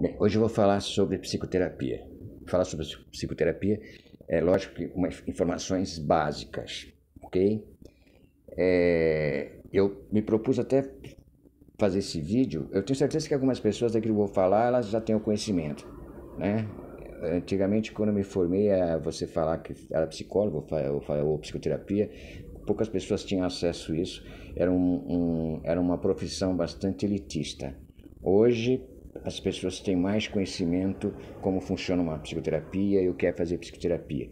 Bem, hoje eu vou falar sobre psicoterapia. Falar sobre psicoterapia é lógico que com informações básicas, ok? Eu me propus até fazer esse vídeo. Eu tenho certeza que algumas pessoas daquilo que eu vou falar, elas já têm o conhecimento, né? Antigamente, quando eu me formei, você falar que era psicólogo ou psicoterapia, poucas pessoas tinham acesso a isso. Era uma profissão bastante elitista. Hoje, as pessoas têm mais conhecimento como funciona uma psicoterapia e o que é fazer psicoterapia.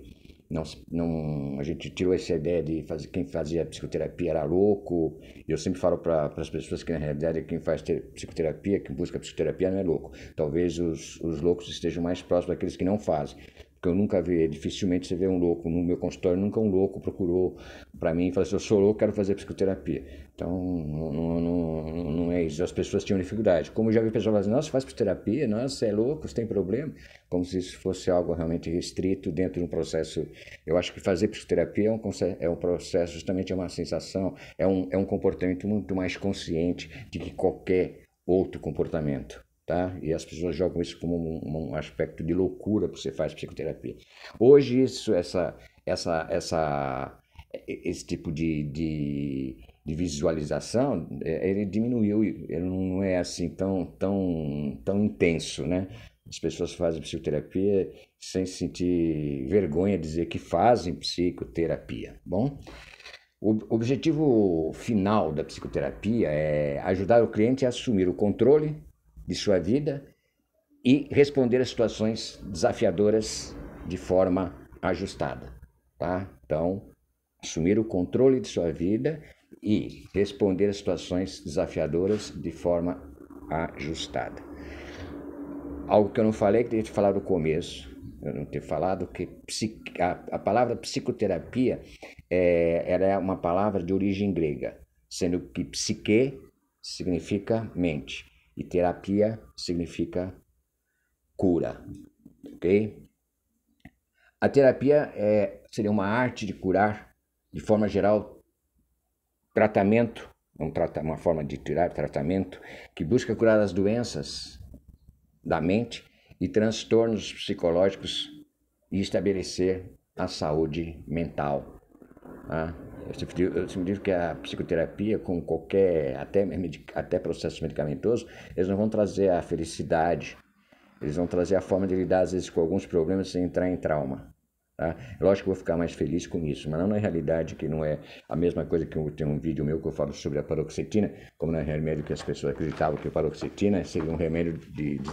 A gente tirou essa ideia de quem fazia psicoterapia era louco. Eu sempre falo para as pessoas que na realidade quem faz psicoterapia, quem busca psicoterapia não é louco. Talvez os loucos estejam mais próximos daqueles que não fazem. Porque eu nunca vi, dificilmente você vê um louco no meu consultório, nunca um louco procurou para mim e falou assim, eu sou louco, quero fazer psicoterapia. Então, não é isso. As pessoas tinham dificuldade. Como eu já vi pessoas falando, nossa, faz psicoterapia, nossa, você é louco, você tem problema. Como se isso fosse algo realmente restrito dentro de um processo. Eu acho que fazer psicoterapia é um processo, justamente é uma sensação, é um comportamento muito mais consciente de que qualquer outro comportamento. Tá? E as pessoas jogam isso como um aspecto de loucura que você faz psicoterapia. Hoje esse tipo de visualização, ele diminuiu, ele não é assim tão intenso, né? As pessoas fazem psicoterapia sem sentir vergonha de dizer que fazem psicoterapia, bom? O objetivo final da psicoterapia é ajudar o cliente a assumir o controle de sua vida e responder a situações desafiadoras de forma ajustada, tá? Então, assumir o controle de sua vida e responder a situações desafiadoras de forma ajustada. Algo que eu não falei, que eu teria que falar no começo, eu não ter falado que a palavra psicoterapia ela é uma palavra de origem grega, sendo que psique significa mente e terapia significa cura, ok? A terapia seria uma arte de curar, de forma geral, tratamento, uma forma de tirar tratamento que busca curar as doenças da mente e transtornos psicológicos e estabelecer a saúde mental. Tá? Eu sempre digo que a psicoterapia, com qualquer, até processo medicamentoso, eles não vão trazer a felicidade, eles vão trazer a forma de lidar, às vezes, com alguns problemas sem entrar em trauma. Tá? Lógico que eu vou ficar mais feliz com isso, mas não na realidade que não é a mesma coisa que eu tenho um vídeo meu que eu falo sobre a paroxetina, como não é remédio que as pessoas acreditavam que a paroxetina seria um remédio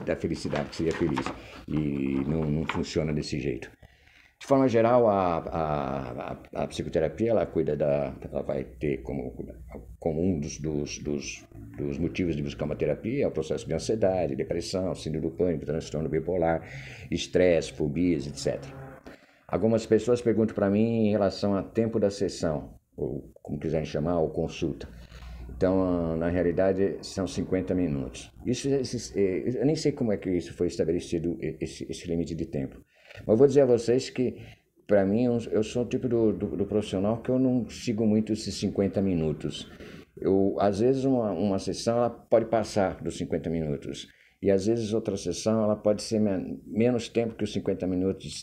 da felicidade, que seria feliz, e não funciona desse jeito. De forma geral, a psicoterapia ela vai ter como um dos motivos de buscar uma terapia é o processo de ansiedade, depressão, síndrome do pânico, transtorno bipolar, estresse, fobias, etc. Algumas pessoas perguntam para mim em relação ao tempo da sessão, ou como quiserem chamar, ou consulta. Então, na realidade, são 50 minutos. Eu nem sei como é que isso foi estabelecido, esse limite de tempo. Mas eu vou dizer a vocês que, para mim, eu sou o tipo do profissional que eu não sigo muito esses 50 minutos. Às vezes, uma sessão ela pode passar dos 50 minutos. E, às vezes, outra sessão ela pode ser menos tempo que os 50 minutos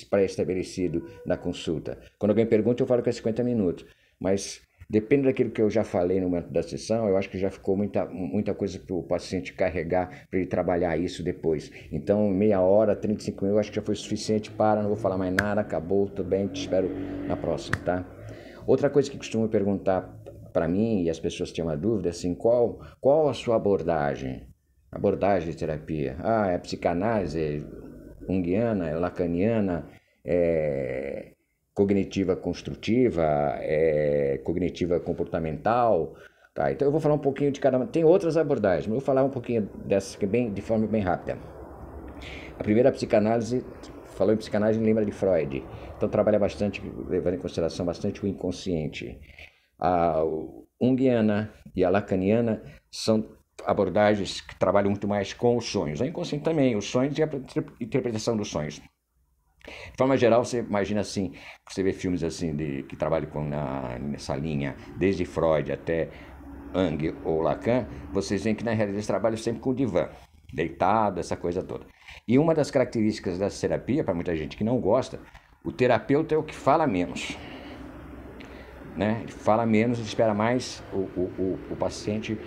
pré-estabelecido na consulta. Quando alguém pergunta, eu falo que é 50 minutos. Mas depende daquilo que eu já falei no momento da sessão, eu acho que já ficou muita coisa para o paciente carregar, para ele trabalhar isso depois. Então, meia hora, 35 minutos, eu acho que já foi suficiente. Não vou falar mais nada, acabou, tudo bem, te espero na próxima, tá? Outra coisa que costumam perguntar para mim, e as pessoas têm uma dúvida, assim, qual a sua abordagem? Abordagem de terapia. É psicanálise, junguiana, lacaniana, cognitiva construtiva, cognitiva comportamental, tá? Então eu vou falar um pouquinho de cada uma. Tem outras abordagens, mas eu vou falar um pouquinho dessas de forma bem rápida. A primeira psicanálise, falou em psicanálise, lembra de Freud. Então trabalha bastante, levando em consideração bastante o inconsciente. A junguiana e a lacaniana são abordagens que trabalham muito mais com os sonhos. A inconsciente também, os sonhos e a interpretação dos sonhos. De forma geral, você imagina assim, você vê filmes assim que trabalham nessa linha, desde Freud até Jung ou Lacan, vocês veem que na realidade eles trabalham sempre com o divã. deitado, essa coisa toda. E uma das características dessa terapia, para muita gente que não gosta, o terapeuta é o que fala menos. Né? Ele fala menos, ele espera mais o paciente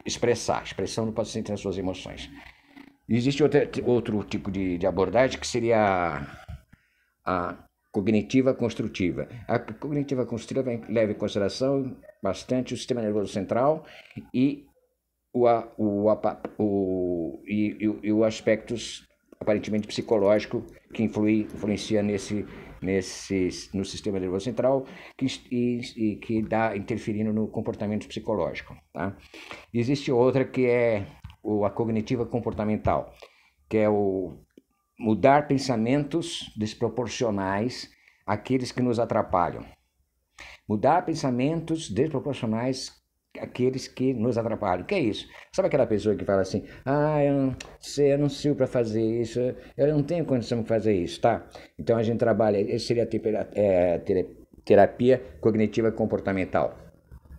expressão do paciente nas suas emoções. Existe outro tipo de abordagem que seria a cognitiva construtiva. A cognitiva construtiva leva em consideração bastante o sistema nervoso central e os aspectos aparentemente psicológico que influencia no sistema nervoso central que está interferindo no comportamento psicológico. Tá? Existe outra que é a cognitiva comportamental, que é o mudar pensamentos desproporcionais àqueles que nos atrapalham. Mudar pensamentos desproporcionais àqueles que nos atrapalham. O que é isso? Sabe aquela pessoa que fala assim, eu não sirvo para fazer isso, eu não tenho condição de fazer isso, tá? Então a gente trabalha, isso seria terapia cognitiva comportamental,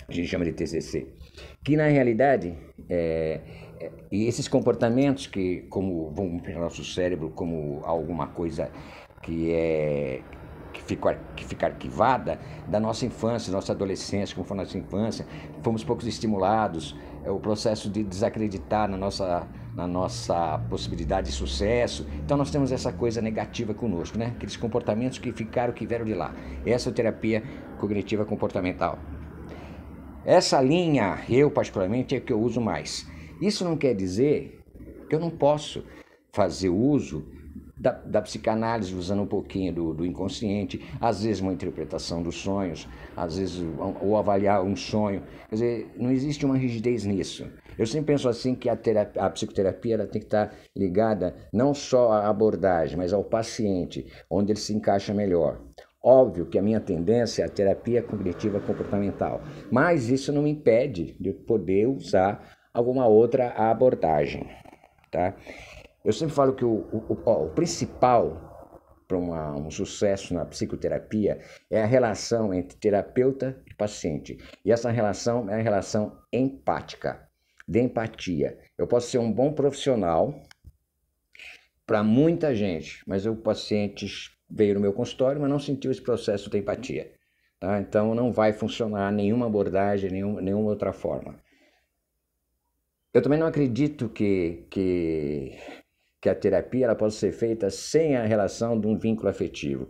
a gente chama de TCC, que na realidade e esses comportamentos que como vão para o nosso cérebro como alguma coisa que fica arquivada da nossa infância, da nossa adolescência, como foi a nossa infância, fomos poucos estimulados, o processo de desacreditar na nossa possibilidade de sucesso, então nós temos essa coisa negativa conosco, né? Aqueles comportamentos que vieram de lá. Essa é a terapia cognitiva comportamental. Essa linha, eu particularmente, é que eu uso mais. Isso não quer dizer que eu não posso fazer uso da psicanálise, usando um pouquinho do inconsciente, às vezes uma interpretação dos sonhos, às vezes ou avaliar um sonho. Quer dizer, não existe uma rigidez nisso. Eu sempre penso assim que a psicoterapia ela tem que estar ligada não só à abordagem, mas ao paciente, onde ele se encaixa melhor. Óbvio que a minha tendência é a terapia cognitiva comportamental, mas isso não me impede de poder usar alguma outra abordagem, tá? Eu sempre falo que o principal para um sucesso na psicoterapia é a relação entre terapeuta e paciente. E essa relação é a relação empática, de empatia. Eu posso ser um bom profissional para muita gente, mas o paciente veio no meu consultório, mas não sentiu esse processo de empatia. Tá? Então não vai funcionar nenhuma abordagem, nenhuma outra forma. Eu também não acredito que a terapia ela possa ser feita sem a relação de um vínculo afetivo.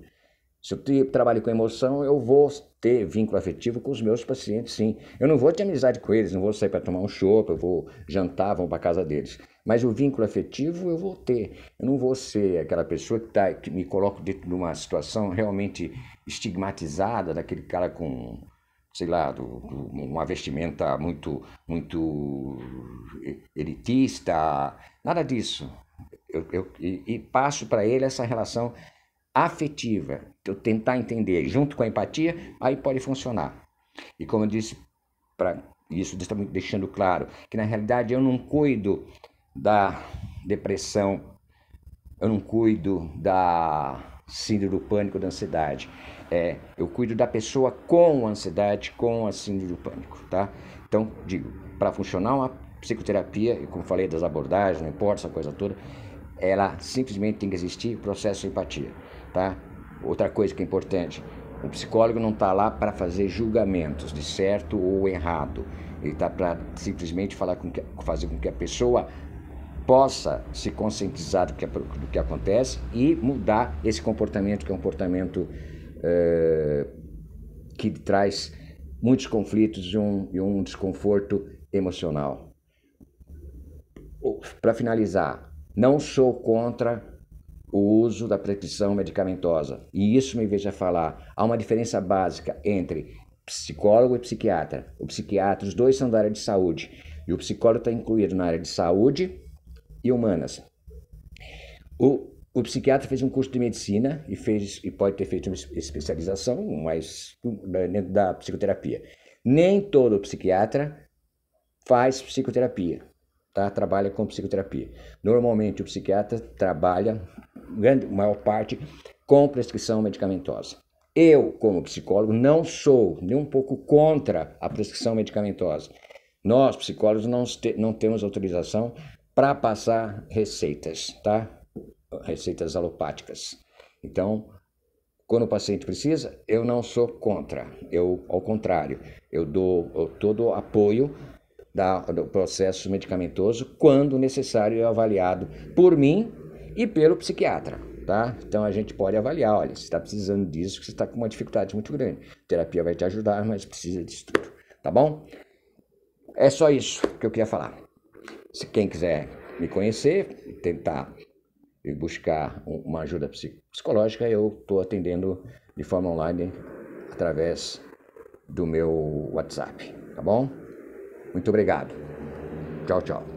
Se eu trabalho com emoção, eu vou ter vínculo afetivo com os meus pacientes, sim. Eu não vou ter amizade com eles, não vou sair para tomar um chopp, eu vou jantar, vou para casa deles. Mas o vínculo afetivo eu vou ter. Eu não vou ser aquela pessoa que me coloca dentro de uma situação realmente estigmatizada, daquele cara com, sei lá, uma vestimenta muito elitista, nada disso. E passo para ele essa relação afetiva, eu tentar entender, junto com a empatia, aí pode funcionar. E como eu disse, isso está me deixando claro, que na realidade eu não cuido da depressão, eu não cuido da síndrome do pânico, da ansiedade. Eu cuido da pessoa com ansiedade, com a síndrome do pânico, tá? Então, digo, para funcionar uma psicoterapia, e como falei das abordagens, não importa essa coisa toda, ela simplesmente tem que existir processo de empatia, tá? Outra coisa que é importante, o psicólogo não está lá para fazer julgamentos de certo ou errado, ele está para simplesmente fazer com que a pessoa possa se conscientizar do que acontece e mudar esse comportamento, que é um comportamento que traz muitos conflitos e um desconforto emocional. Para finalizar, não sou contra o uso da prescrição medicamentosa. E isso me veja falar. Há uma diferença básica entre psicólogo e psiquiatra. O psiquiatra, os dois são da área de saúde. E o psicólogo está incluído na área de saúde e humanas. O psiquiatra fez um curso de medicina e pode ter feito uma especialização mais dentro da psicoterapia. Nem todo psiquiatra faz psicoterapia. Tá? Trabalha com psicoterapia. Normalmente o psiquiatra trabalha, maior parte, com prescrição medicamentosa. Eu, como psicólogo, não sou nem um pouco contra a prescrição medicamentosa, Nós, psicólogos, não temos autorização para passar receitas, tá? Receitas alopáticas. Então, quando o paciente precisa, eu não sou contra. Ao contrário, eu dou todo o apoio do processo medicamentoso quando necessário e avaliado por mim e pelo psiquiatra, tá? Então a gente pode avaliar, olha, você está precisando disso, você está com uma dificuldade muito grande. A terapia vai te ajudar, mas precisa disso tudo, tá bom? É só isso que eu queria falar. Se quem quiser me conhecer, tentar buscar uma ajuda psicológica, eu estou atendendo de forma online através do meu WhatsApp, tá bom? Muito obrigado. Tchau, tchau.